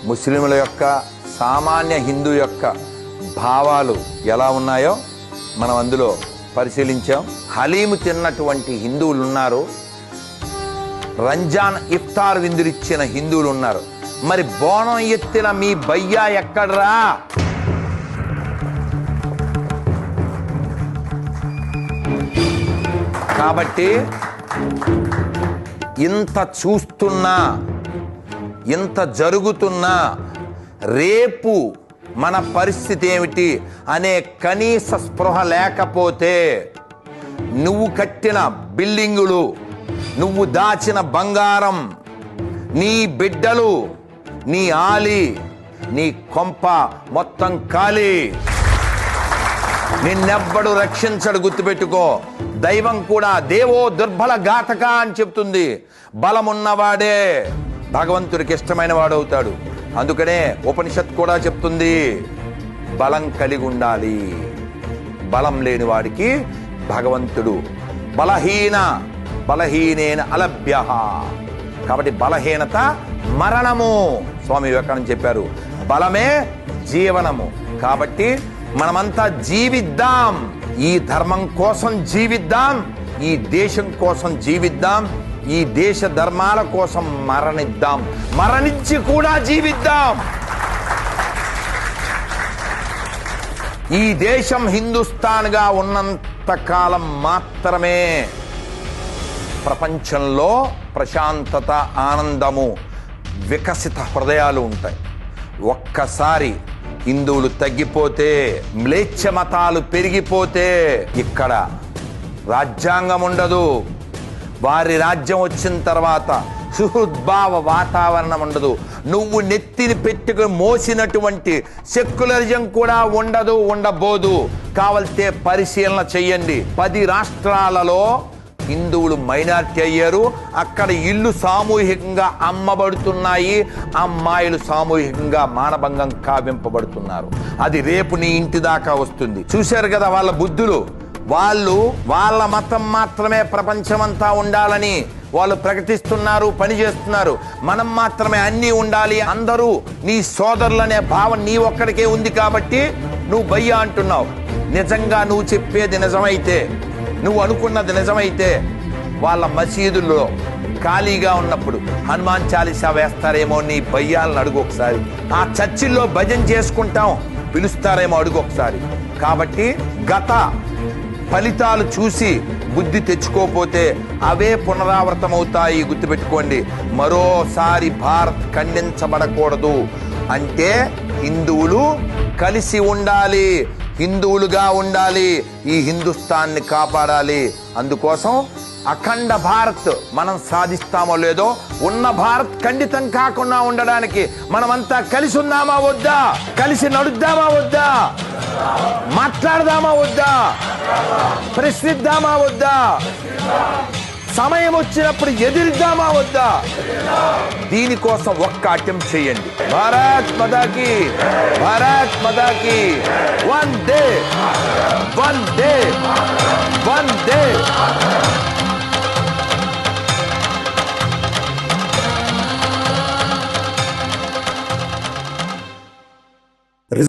ముస్లింల యొక్క సామాన్య హిందూ యొక్క భావాలు ఎలా ఉన్నాయో మనం అందులో పరిశీలించాం. హలీము తిన్నటువంటి హిందువులు ఉన్నారు, రంజాన్ ఇఫ్తార్ విందులిచ్చిన హిందువులు ఉన్నారు. మరి బోనం ఎత్తిన మీ బయ్యా ఎక్కడ్రా? కాబట్టి ఇంత చూస్తున్నా, ఇంత జరుగుతున్నా రేపు మన పరిస్థితి ఏమిటి అనే కనీస స్పృహ లేకపోతే నువ్వు కట్టిన బిల్డింగులు, నువ్వు దాచిన బంగారం, నీ బిడ్డలు, నీ ఆలి, నీ కొంప మొత్తం ఖాళీ. నిన్నెవ్వడు రక్షించడు, గుర్తుపెట్టుకో. దైవం కూడా దేవో దుర్బల ఘాతక అని చెప్తుంది. బలమున్నవాడే భగవంతుడికి ఇష్టమైన వాడవుతాడు. అందుకనే ఉపనిషత్ కూడా చెప్తుంది బలం కలిగి ఉండాలి. బలం లేని వాడికి భగవంతుడు బలహీనేన అలభ్య. కాబట్టి బలహీనత మరణము. స్వామి వివేకానంద చెప్పారు బలమే జీవనము. కాబట్టి మనమంతా జీవిద్దాం, ఈ ధర్మం కోసం జీవిద్దాం, ఈ దేశం కోసం జీవిద్దాం, ఈ దేశ ధర్మాల కోసం మరణిద్దాం, మరణించి కూడా జీవిద్దాం. ఈ దేశం హిందుస్థాన్గా ఉన్నంత కాలం మాత్రమే ప్రపంచంలో ప్రశాంతత, ఆనందము, వికసిత హృదయాలు ఉంటాయి. ఒక్కసారి హిందువులు తగ్గిపోతే, మ్లేచ్ఛ మతాలు పెరిగిపోతే ఇక్కడ రాజ్యాంగం ఉండదు. వారి రాజ్యం వచ్చిన తర్వాత సుహృద్భావ వాతావరణం ఉండదు. నువ్వు నెత్తిని పెట్టుకుని మోసినటువంటి సెక్యులరిజం కూడా ఉండదు, ఉండబోదు. కావాల్తే పరిశీలన చెయ్యండి. 10 రాష్ట్రాలలో హిందువులు మైనారిటీ అయ్యారు. అక్కడ ఇల్లు సామూహికంగా అమ్మబడుతున్నాయి, అమ్మాయిలు సామూహికంగా మానభంగం కావింపబడుతున్నారు. అది రేపు నీ ఇంటి దాకా వస్తుంది. చూశారు కదా వాళ్ళ బుద్ధులు. వాళ్ళ మతం మాత్రమే ప్రపంచమంతా ఉండాలని వాళ్ళు ప్రకటిస్తున్నారు, పనిచేస్తున్నారు. మనం మాత్రమే అన్నీ ఉండాలి, అందరూ నీ సోదరులనే భావం నీ ఒక్కడికే ఉంది కాబట్టి నువ్వు భయ్యా అంటున్నావు. నిజంగా నువ్వు చెప్పేది నిజమైతే, నువ్వు అనుకున్నది నిజమైతే వాళ్ళ మసీదుల్లో ఖాళీగా ఉన్నప్పుడు హనుమాన్ చాలీసా వేస్తారేమో నీ భయ్యాలను అడుగు ఒకసారి. ఆ చర్చిల్లో భజన చేసుకుంటాం పిలుస్తారేమో అడుగు ఒకసారి. కాబట్టి గత ఫలితాలు చూసి బుద్ధి తెచ్చుకోపోతే అవే పునరావృతమవుతాయి, గుర్తుపెట్టుకోండి. మరోసారి భారత్ ఖండించబడకూడదు అంటే హిందువులు కలిసి ఉండాలి, హిందువులుగా ఉండాలి, ఈ హిందుస్థాన్ని కాపాడాలి. అందుకోసం అఖండ భారత్ మనం సాధిస్తామో లేదో, ఉన్న భారత్ ఖండితం కాకుండా ఉండడానికి మనమంతా కలిసి ఉందామా వద్దా? కలిసి నడుద్దామా వద్దా? మాట్లాడదామా వద్దా? ప్రశ్నిద్దామా వద్దా? సమయం వచ్చినప్పుడు ఎదిరిద్దామా వద్దా? దీనికోసం ఒక్క అటెంప్ట్ చేయండి. భారత్ మాతాకి, భారత్ మాతాకి వందే.